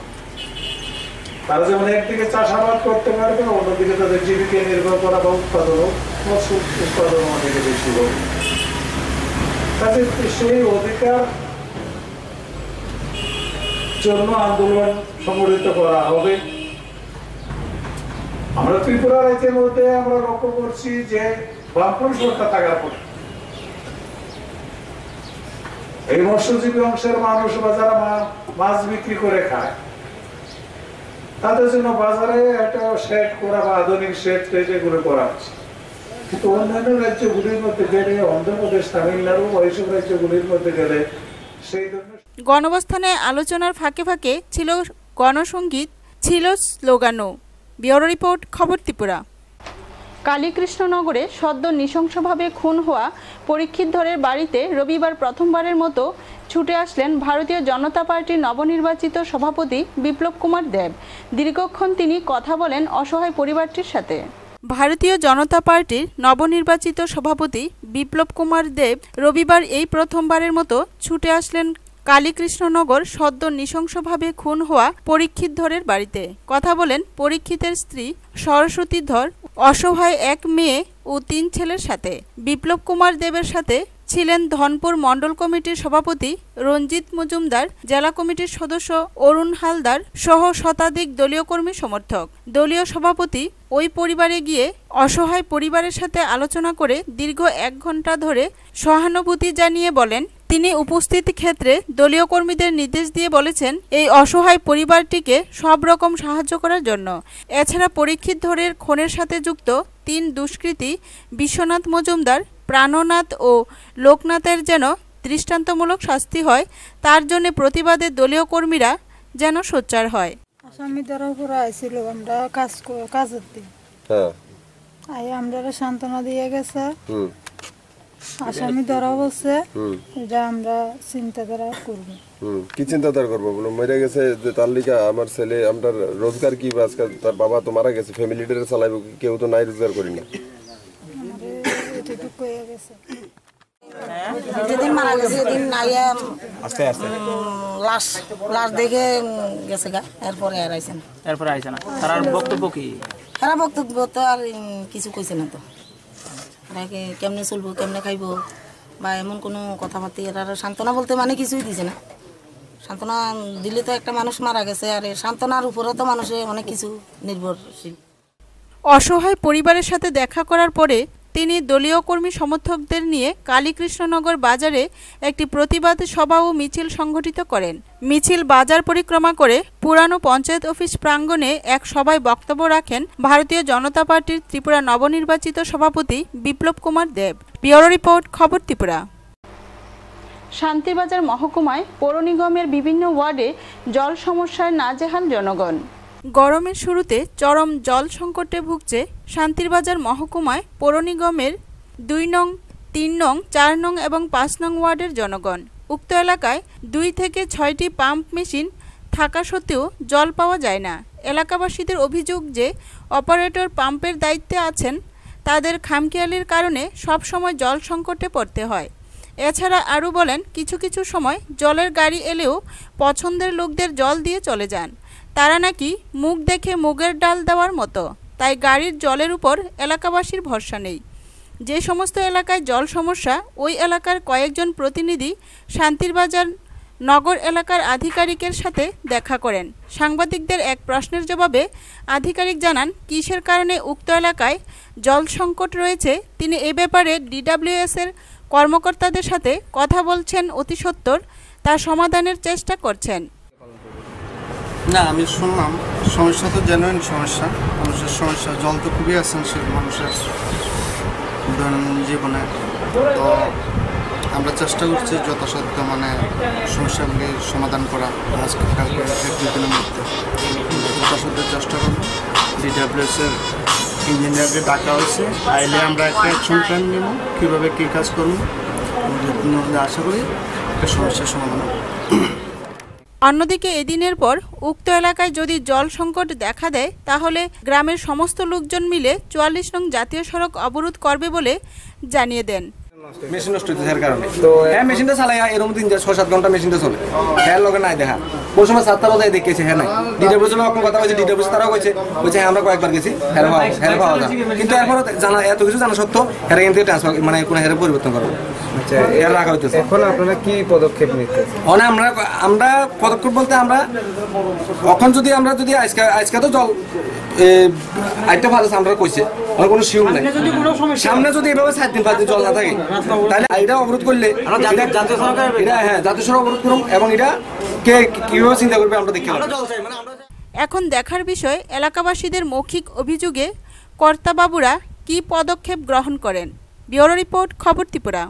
তারা যেমন একদিকে চাষাবাদ করতে পারবে, অন্যদিকে তাদের জীবিকা নির্ভর করা বা উৎপাদন, মৎস্য উৎপাদন অনেকে বেশি হবে। কাজে সেই অধিকার জন্য আন্দোলন সংগঠিত করা হবে আমরা ত্রিপুরা রাজ্যের মধ্যে আমরা লক্ষ্য করছি যে বামপন সরকার থাকার পর এই মৎস্যজীবী অংশের মানুষ বা যারা মাছ বিক্রি করে খায় তাদের জন্য বাজারে একটা শেড করা বা আধুনিক শেড যেগুলো করা হচ্ছে, কিন্তু অন্যান্য রাজ্যগুলির মধ্যে গেলে অন্ধ্রপ্রদেশ, তামিলনাড়ু বা এইসব রাজ্যগুলির মধ্যে গেলে সেই ধরনের গণঅবস্থানে আলোচনার ফাঁকে ফাঁকে ছিল গণসঙ্গীত, ছিল স্লোগানও। ব্যুরো রিপোর্ট, খবর ত্রিপুরা। কালীকৃষ্ণনগরে সদ্য নৃশংসভাবে খুন হওয়া পরীক্ষিত ধরের বাড়িতে রবিবার প্রথমবারের মতো ছুটে আসলেন ভারতীয় জনতা পার্টির নবনির্বাচিত সভাপতি বিপ্লব কুমার দেব। দীর্ঘক্ষণ তিনি কথা বলেন অসহায় পরিবারটির সাথে। ভারতীয় জনতা পার্টির নবনির্বাচিত সভাপতি বিপ্লব কুমার দেব রবিবার এই প্রথমবারের মতো ছুটে আসলেন কালীকৃষ্ণনগর সদ্য নৃশংসভাবে খুন হওয়া পরীক্ষিত ধরের বাড়িতে। কথা বলেন পরীক্ষিতের স্ত্রী সরস্বতী ধর, অসহায় এক মেয়ে ও 3 ছেলের সাথে। বিপ্লব কুমার দেবের সাথে ছিলেন ধনপুর মণ্ডল কমিটির সভাপতি রঞ্জিত মজুমদার, জেলা কমিটির সদস্য অরুণ হালদার সহ শতাধিক দলীয় কর্মী সমর্থক। দলীয় সভাপতি ওই পরিবারে গিয়ে অসহায় পরিবারের সাথে আলোচনা করে দীর্ঘ 1 ঘন্টা ধরে সহানুভূতি জানিয়ে বলেন, তিনি উপস্থিত ক্ষেত্রে দলীয় কর্মীদের নির্দেশ দিয়ে বলেছেন এই অসহায় পরিবারটিকে সব রকম সাহায্য করার জন্য। এছাড়া পরীক্ষিত ধরের খুনের সাথে যুক্ত 3 দুষ্কৃতী বিশ্বনাথ মজুমদার, প্রাণনাথ ও লোকনাথের যেন দৃষ্টান্তমূলক শাস্তি হয়, তার জন্য প্রতিবাদে দলীয় কর্মীরা যেন সোচ্চার হয়। আসামি ধরা উপরে আইছিল, আমরা কাজের দিন আমরা সান্ত্বনা দিয়ে গেছে, আসামি ধরা বলছে, এটা আমরা চিন্তাধারা করবো। কি চিন্তাধারা করবো বলো? মরে গেছে যে তার লিগা আমার ছেলে, আমরা রোজগার কি আজকে তার বাবা তো মারা গেছে, ফ্যামিলিটারে চালাইবো, কেউ তো নাই রোজগার করি না। যেদিন মারা গেছে সেদিন আস্তে আস্তে লাশ দেখে গেছে গা, এরপরে আইছে না। তার বক্তব্য কি? তারা বক্তব্য তো আর কিছু কইছে না, তো কেমনে চলবো, কেমনে খাইবো বা এমন কোনো কথাবার্তা। এরা সান্ত্বনা বলতে মানে কিছুই দিছে না। সান্ত্বনা দিলে তো একটা মানুষ মারা গেছে, আর সান্ত্বনার উপরে তো মানুষের অনেক কিছু নির্ভরশীল। অসহায় পরিবারের সাথে দেখা করার পরে তিনি দলীয় কর্মী সমর্থকদের নিয়ে কালীকৃষ্ণনগর বাজারে একটি প্রতিবাদ সভা ও মিছিল সংগঠিত করেন। মিছিল বাজার পরিক্রমা করে পুরানো পঞ্চায়েত অফিস প্রাঙ্গণে এক সভায় বক্তব্য রাখেন ভারতীয় জনতা পার্টির ত্রিপুরা নবনির্বাচিত সভাপতি বিপ্লব কুমার দেব। ব্যুরো রিপোর্ট, খবর ত্রিপুরা। শান্তিরবাজার মহকুমায় পৌর নিগমের বিভিন্ন ওয়ার্ডে জল সমস্যায় নাজেহাল জনগণ। গরমের শুরুতে চরম জল সংকটে ভুগছে শান্তিরবাজার মহকুমায় পৌর নিগমের 2 নং, 3 নং, 4 নং এবং 5 নং ওয়ার্ডের জনগণ। উক্ত এলাকায় 2 থেকে 6টি পাম্প মেশিন থাকা সত্ত্বেও জল পাওয়া যায় না। এলাকাবাসীদের অভিযোগ যে অপারেটর পাম্পের দায়িত্বে আছেন, তাদের খামখেয়ালির কারণে সব সময় জল সংকটে পড়তে হয়। এছাড়া আরও বলেন, কিছু কিছু সময় জলের গাড়ি এলেও পছন্দের লোকদের জল দিয়ে চলে যান। তারা নাকি মুখ দেখে মুগের ডাল দেওয়ার মতো, তাই গাড়ির জলের উপর এলাকাবাসীর ভরসা নেই। যে সমস্ত এলাকায় জল সমস্যা, ওই এলাকার কয়েকজন প্রতিনিধি শান্তিরবাজার নগর এলাকার আধিকারিকের সাথে দেখা করেন। সাংবাদিকদের এক প্রশ্নের জবাবে আধিকারিক জানান, কিসের কারণে উক্ত এলাকায় জল সংকট রয়েছে তিনি এ ব্যাপারে DWS-এর কর্মকর্তাদের সাথে কথা বলছেন, অতি সত্বর তা সমাধানের চেষ্টা করছেন। না, আমি শুনলাম সমস্যা তো জেনুইন সমস্যা, মানুষের সমস্যা, জল তো খুবই এসেনশিয়াল মানুষের দৈনন্দিন জীবনে। তো আমরা চেষ্টা করছি যথাসাধ্য সমস্যাগুলি সমাধান করা, আজকে কালকে 1-2 দিনের মধ্যে যথাসাধ্য চেষ্টা করব। DWS-এর ইঞ্জিনিয়ারকে ডাকা হয়েছে, আইলে আমরা একটা অ্যাকশন প্ল্যান নেব, কীভাবে কী কাজ করব। আশা করি একটা সমস্যার সমাধান হবে। অন্যদিকে এদিনের পর উক্ত এলাকায় যদি জল সংকট দেখা দেয়, তাহলে গ্রামের সমস্ত লোকজন মিলে 44 নং জাতীয় সড়ক অবরোধ করবে বলে জানিয়ে দেন। মেশিন নষ্ট হচ্ছে কারণে তো মেশিনটা চালাই এরকম 3-6-7 ঘন্টা মেশিনটা চলে, লগে নাই দেখা কোন সময় সাতটাও যায় দেখেছে হ্যাঁ নাই ডিডব্লিউএস এর কোনো কথা বলছে ডিডব্লিউএস তারাও কইছে হ্যাঁ আমরা কয়েকবার গেছি হ্যাঁ পাওয়া যায় কিন্তু এরপর জানা এত কিছু জানা সত্ত্বেও হ্যাঁ কিন্তু ট্রান্সফার মানে কোনো হ্যাঁ পরিবর্তন করবো আচ্ছা এর রাখা হইতেছে এখন আপনারা কি পদক্ষেপ নিতে আমরা পদক্ষেপ বলতে আমরা এখন যদি আজকে তো জল আইটা ভালো আমরা কইছে আর কোনো শিউর নাই সামনে যদি এভাবে 7 দিন 5 দিন জল না থাকে তাহলে এটা অবরোধ করলে জাতীয় সরকার এটা হ্যাঁ জাতীয় সরকার অবরোধ করুন এবং এটা কে কিভাবে চিন্তা করবে আমরা দেখি এখন দেখার বিষয় এলাকাবাসীদের মৌখিক অভিযোগে কর্তাবাবুরা কি পদক্ষেপ গ্রহণ করেন। ব্যুরো রিপোর্ট, খবর ত্রিপুরা।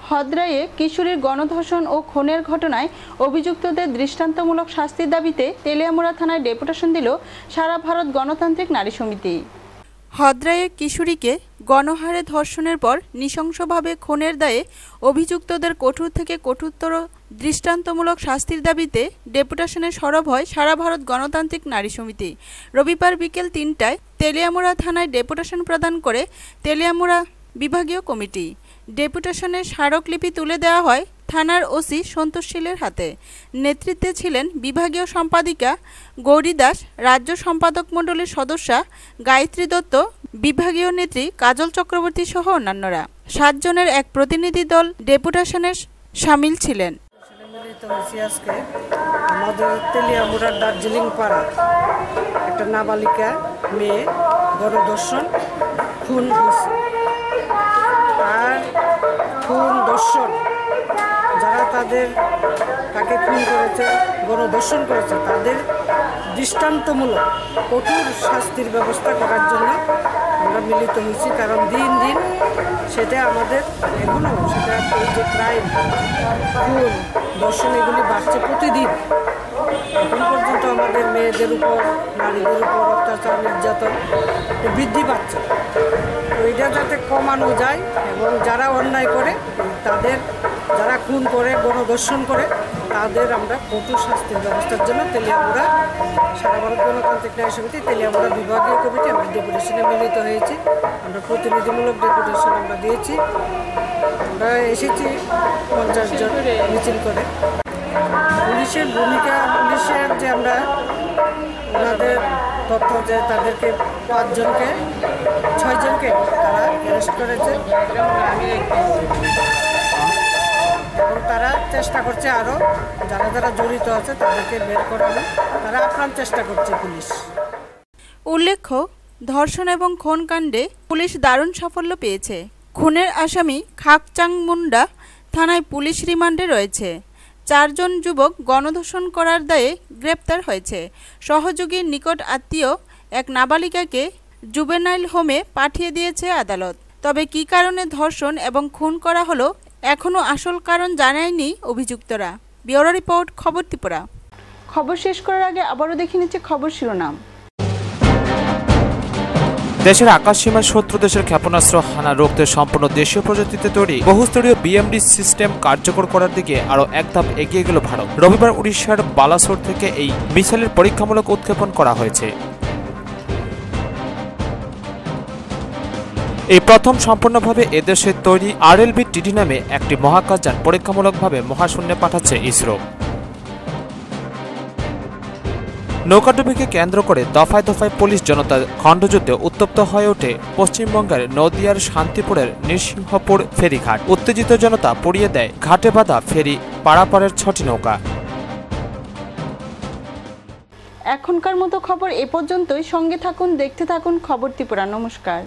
হদ্রাইয়ে কিশোরীর গণধর্ষণ ও খুনের ঘটনায় অভিযুক্তদের দৃষ্টান্তমূলক শাস্তির দাবিতে তেলিয়ামুড়া থানায় ডেপুটেশন দিল সারা ভারত গণতান্ত্রিক নারী সমিতি। হদ্রাইয়ে কিশোরীকে গণহারে ধর্ষণের পর নৃশংসভাবে খুনের দায়ে অভিযুক্তদের কঠোর থেকে কঠোরতর দৃষ্টান্তমূলক শাস্তির দাবিতে ডেপুটেশনে সরব হয় সারা ভারত গণতান্ত্রিক নারী সমিতি। রবিবার বিকেল 3টায় তেলিয়ামুড়া থানায় ডেপুটেশন প্রদান করে তেলিয়ামুড়া বিভাগীয় কমিটি। ডেপুটেশনের স্মারকলিপি তুলে দেওয়া হয় থানার ওসি সন্তোষশীলের হাতে। নেতৃত্বে ছিলেন বিভাগীয় সম্পাদিকা গৌরী দাস, রাজ্য সম্পাদক মণ্ডলীর সদস্যা গায়ত্রী দত্ত, বিভাগীয় নেত্রী কাজল চক্রবর্তী সহ অন্যান্যরা। 7 জনের এক প্রতিনিধি দল ডেপুটেশনে সামিল ছিলেন। আমাদের তেলিয়ামুড়ার দার্জিলিং পাড়া একটা নাবালিকা মেয়ে গণধর্ষণ খুন হয়েছে। আর খুন দর্শন যারা তাকে খুন করেছে গণধর্ষণ করেছে তাদের দৃষ্টান্তমূলক কঠোর শাস্তির ব্যবস্থা করার জন্য আমরা মিলিত হয়েছি। কারণ দিন দিন সেটা আমাদের এখনও সেটা এই যে ক্রাইম খুন দর্শন এগুলি বাড়ছে প্রতিদিন। এখন পর্যন্ত আমাদের মেয়েদের উপর নারীদের উপর অত্যাচার নির্যাতন বৃদ্ধি পাচ্ছে। তো এটা যাতে কমানো যায় এবং যারা অন্যায় করে তাদের যারা খুন করে গণধর্ষণ করে তাদের আমরা কঠোর শাস্তির ব্যবস্থার জন্য তেলিয়ামুড়া সারা ভারত গণতান্ত্রিক নারী সমিতি তেলিয়ামুড়া বিভাগীয় কমিটি আমরা ডেপুটেশনে মিলিত হয়েছি। আমরা প্রতিনিধিমূলক ডেপুটেশন আমরা দিয়েছি। আমরা এসেছি 50 জন মিছিল করে। পুলিশের ভূমিকা পুলিশের যে আমরা ওনাদের তথ্য যে তাদেরকে 5 জনকে 6 জনকে তারা অ্যারেস্ট করেছে এবং তারা চেষ্টা করছে আরও যারা যারা জড়িত আছে তাদেরকে বের করানো তারা আপ্রাণ চেষ্টা করছে পুলিশ। উল্লেখ্য, ধর্ষণ এবং খুন কাণ্ডে পুলিশ দারুণ সাফল্য পেয়েছে। খুনের আসামি খাকচাং মুন্ডা থানায় পুলিশ রিমান্ডে রয়েছে। 4 জন যুবক গণধর্ষণ করার দায়ে গ্রেপ্তার হয়েছে। সহযোগীর নিকট আত্মীয় এক নাবালিকাকে জুবেনাইল হোমে পাঠিয়ে দিয়েছে আদালত। তবে কী কারণে ধর্ষণ এবং খুন করা হলো এখনও আসল কারণ জানায়নি অভিযুক্তরা। ব্যুরো রিপোর্ট, খবর ত্রিপুরা। খবর শেষ করার আগে আবারও দেখে নিচ্ছে খবর শিরোনাম। দেশের আকাশসীমায় শত্রু দেশের ক্ষেপণাস্ত্র হানা রুখতে সম্পূর্ণ দেশীয় প্রযুক্তিতে তৈরি বহুস্তরীয় বিএমডি সিস্টেম কার্যকর করার দিকে আরও এক ধাপ এগিয়ে গেল ভারত। রবিবার উড়িষ্যার বালাসোর থেকে এই মিসাইলের পরীক্ষামূলক উৎক্ষেপণ করা হয়েছে। এই প্রথম সম্পূর্ণভাবে এদেশে তৈরি RLB-TD নামে একটি মহাকাশযান পরীক্ষামূলকভাবে মহাশূন্যে পাঠাচ্ছে ইসরো। নৌকাডুবিকে কেন্দ্র করে দফায় দফায় পুলিশ জনতার খণ্ডযুদ্ধে উত্তপ্ত হয়ে ওঠে পশ্চিমবঙ্গের নদিয়ার শান্তিপুরের নৃসিংহপুর ফেরিঘাট। উত্তেজিত জনতা পুড়িয়ে দেয় ঘাটে বাঁধা ফেরি পারাপারের 6টি নৌকা। এখনকার মতো খবর এ পর্যন্তই। সঙ্গে থাকুন, দেখতে থাকুন খবর ত্রিপুরা। নমস্কার।